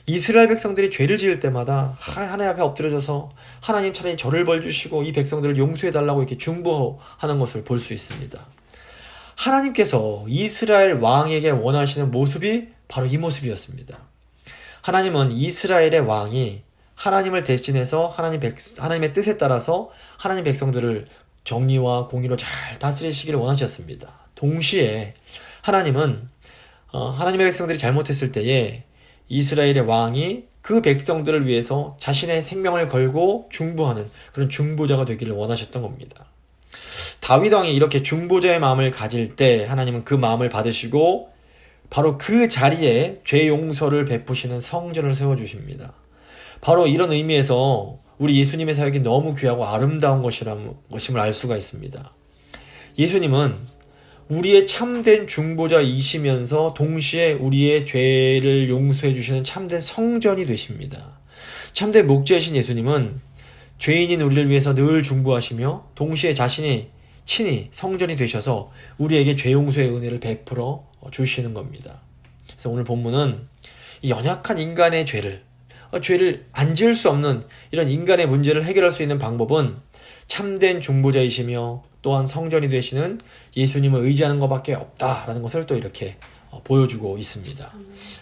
이스라엘 백성들이 죄를 지을 때마다 하나님 앞에 엎드려져서 하나님 차라리 저를 벌 주시고 이 백성들을 용서해달라고 이렇게 중보하는 것을 볼 수 있습니다. 하나님께서 이스라엘 왕에게 원하시는 모습이 바로 이 모습이었습니다. 하나님은 이스라엘의 왕이 하나님을 대신해서 하나님의 뜻에 따라서 하나님 백성들을 정의와 공의로 잘 다스리시기를 원하셨습니다. 동시에 하나님은 하나님의 백성들이 잘못했을 때에 이스라엘의 왕이 그 백성들을 위해서 자신의 생명을 걸고 중보하는 그런 중보자가 되기를 원하셨던 겁니다. 다윗 왕이 이렇게 중보자의 마음을 가질 때 하나님은 그 마음을 받으시고 바로 그 자리에 죄 용서를 베푸시는 성전을 세워주십니다. 바로 이런 의미에서 우리 예수님의 사역이 너무 귀하고 아름다운 것임을 알 수가 있습니다. 예수님은 우리의 참된 중보자이시면서 동시에 우리의 죄를 용서해 주시는 참된 성전이 되십니다. 참된 목자이신 예수님은 죄인인 우리를 위해서 늘 중보하시며 동시에 자신이 친히 성전이 되셔서 우리에게 죄 용서의 은혜를 베풀어 주시는 겁니다. 그래서 오늘 본문은 이 연약한 인간의 죄를 안 지을 수 없는 이런 인간의 문제를 해결할 수 있는 방법은 참된 중보자이시며 또한 성전이 되시는 예수님을 의지하는 것밖에 없다라는 것을 또 이렇게 보여주고 있습니다.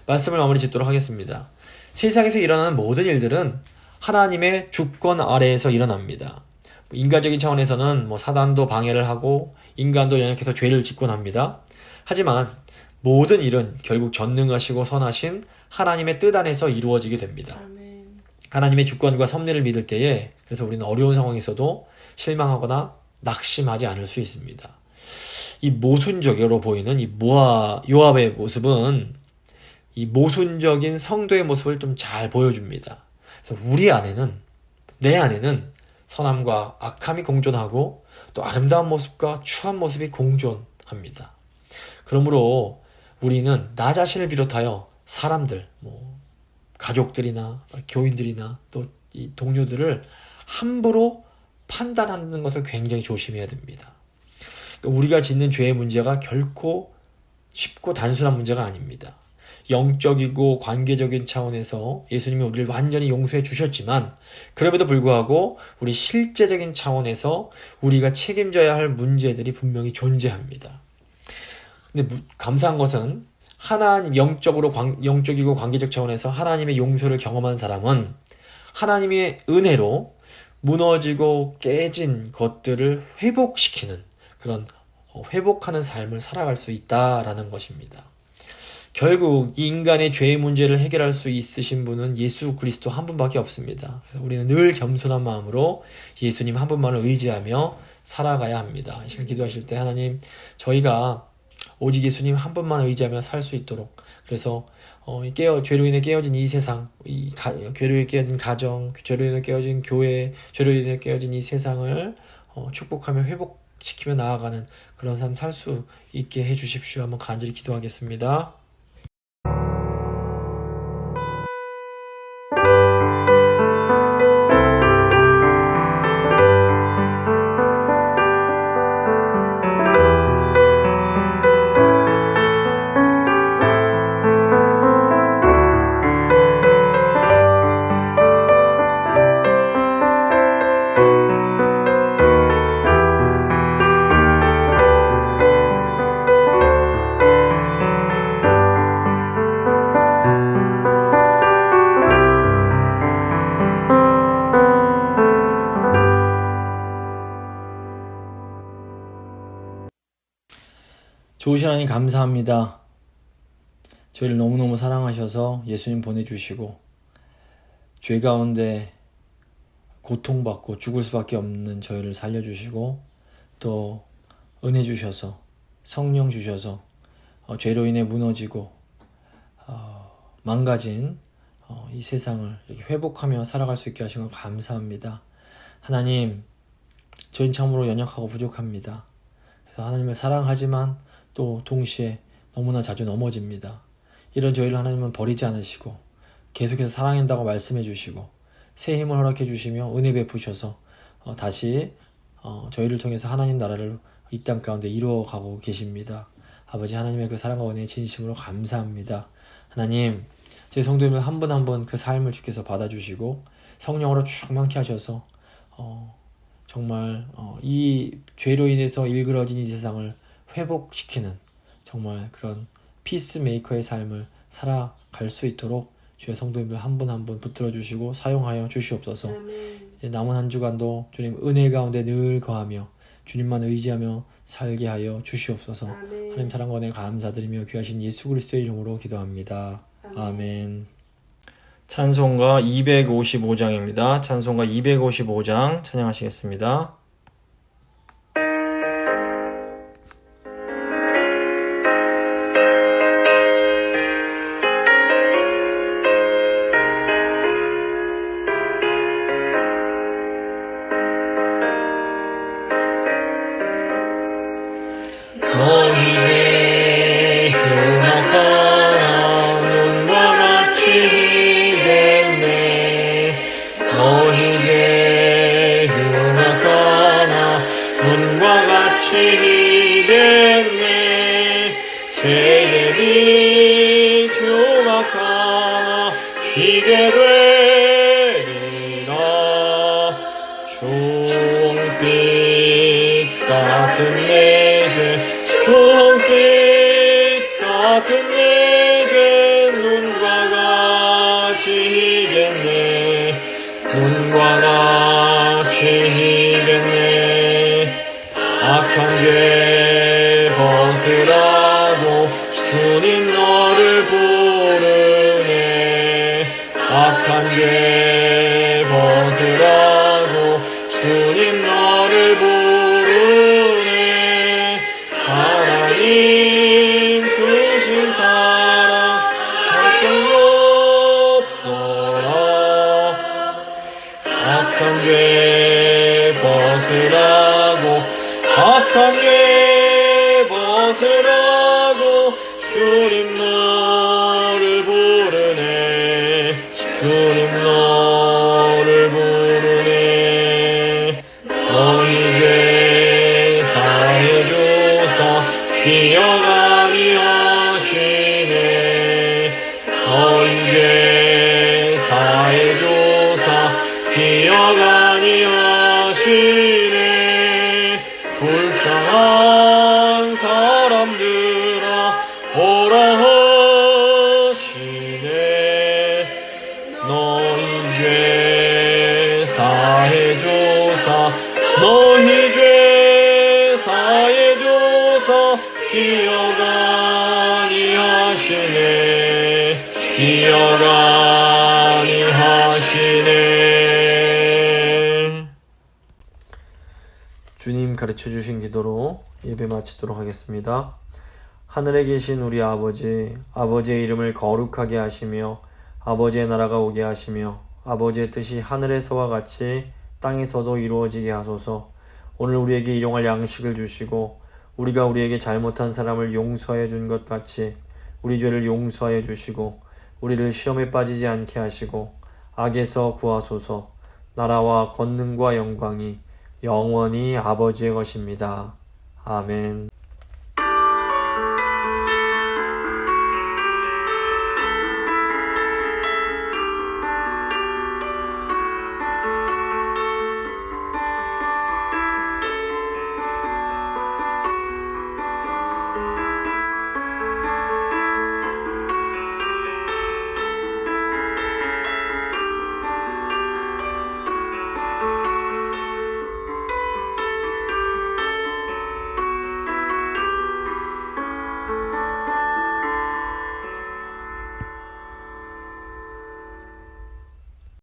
말씀을 마무리 짓도록 하겠습니다. 세상에서 일어나는 모든 일들은 하나님의 주권 아래에서 일어납니다. 인간적인 차원에서는 사단도 방해를 하고 인간도 연약해서 죄를 짓곤 합니다. 하지만 모든 일은 결국 전능하시고 선하신 하나님의 뜻 안에서 이루어지게 됩니다. 하나님의 주권과 섭리를 믿을 때에 그래서 우리는 어려운 상황에서도 실망하거나 낙심하지 않을 수 있습니다. 이 모순적으로 보이는 이 요압의 모습은 이 모순적인 성도의 모습을 좀 잘 보여줍니다. 그래서 내 안에는 선함과 악함이 공존하고 또 아름다운 모습과 추한 모습이 공존합니다. 그러므로 우리는 나 자신을 비롯하여 사람들, 가족들이나 교인들이나 또 이 동료들을 함부로 판단하는 것을 굉장히 조심해야 됩니다. 우리가 짓는 죄의 문제가 결코 쉽고 단순한 문제가 아닙니다. 영적이고 관계적인 차원에서 예수님이 우리를 완전히 용서해 주셨지만 그럼에도 불구하고 우리 실제적인 차원에서 우리가 책임져야 할 문제들이 분명히 존재합니다. 근데 감사한 것은 하나님 영적이고 관계적 차원에서 하나님의 용서를 경험한 사람은 하나님의 은혜로 무너지고 깨진 것들을 회복시키는 그런 회복하는 삶을 살아갈 수 있다라는 것입니다. 결국 이 인간의 죄의 문제를 해결할 수 있으신 분은 예수 그리스도 한 분밖에 없습니다. 그래서 우리는 늘 겸손한 마음으로 예수님 한 분만을 의지하며 살아가야 합니다. 이 시간 기도하실 때 하나님 저희가 오직 예수님 한 분만 의지하며 살 수 있도록 그래서 죄로 인해 깨어진 이 세상, 죄로 인해 깨어진 가정, 죄로 인해 깨어진 교회, 죄로 인해 깨어진 이 세상을 축복하며 회복시키며 나아가는 그런 삶 살 수 있게 해주십시오. 한번 간절히 기도하겠습니다. 좋으신 하나님 감사합니다. 저희를 너무너무 사랑하셔서 예수님 보내주시고 죄 가운데 고통받고 죽을 수밖에 없는 저희를 살려주시고 또 은혜 주셔서 성령 주셔서 죄로 인해 무너지고 망가진 이 세상을 이렇게 회복하며 살아갈 수 있게 하신 걸 감사합니다. 하나님, 저희는 참으로 연약하고 부족합니다. 그래서 하나님을 사랑하지만 또 동시에 너무나 자주 넘어집니다. 이런 저희를 하나님은 버리지 않으시고 계속해서 사랑한다고 말씀해 주시고 새 힘을 허락해 주시며 은혜 베푸셔서 다시 저희를 통해서 하나님 나라를 이 땅 가운데 이루어가고 계십니다. 아버지 하나님의 그 사랑과 은혜에 진심으로 감사합니다. 하나님, 제 성도님을 한 분 한 분 그 삶을 주께서 받아주시고 성령으로 충만케 하셔서 정말 이 죄로 인해서 일그러진 이 세상을 회복시키는 정말 그런 피스메이커의 삶을 살아갈 수 있도록 주의 성도님들 한 분 한 분 붙들어 주시고 사용하여 주시옵소서. 남은 한 주간도 주님 은혜 가운데 늘 거하며 주님만 의지하며 살게 하여 주시옵소서. 하나님 사랑과 은혜 감사드리며 귀하신 예수 그리스도의 이름으로 기도합니다. 아멘. 찬송가 255장입니다. 찬송가 255장 찬양하시겠습니다. 너희의 흉악한 눈과 같이 됐네. 너희의 지키게 되리라. 주홍빛 같은 내게 주홍빛 같은 내게 눈과 같이 희겠네. 눈과 같이 희겠네. 악한 죄 벗으라고 주님 너를 부르네. 악한 죄 벗으라고 주님 너를 부르네. 하나님 크신 사랑 할것 없어라. 악한 죄 벗으라고 악한 죄 벗으라고 주님 너를 부르네. 주님 너를 부르네. 너희 죄 사해 주사 기억하니 하시네. 너희 죄 사해 주사 기억하니 하시네. 불쌍한 사람들아 오라 하시네. 너희 죄 사해 주사 너희 죄 사해 주사 기억하니 하시네. 기억하니 하시네. 주님 가르쳐 주신 기도로 예배 마치도록 하겠습니다. 하늘에 계신 우리 아버지, 아버지의 이름을 거룩하게 하시며 아버지의 나라가 오게 하시며 아버지의 뜻이 하늘에서와 같이 땅에서도 이루어지게 하소서. 오늘 우리에게 일용할 양식을 주시고 우리가 우리에게 잘못한 사람을 용서해 준 것 같이 우리 죄를 용서해 주시고 우리를 시험에 빠지지 않게 하시고 악에서 구하소서. 나라와 권능과 영광이 영원히 아버지의 것입니다. 아멘.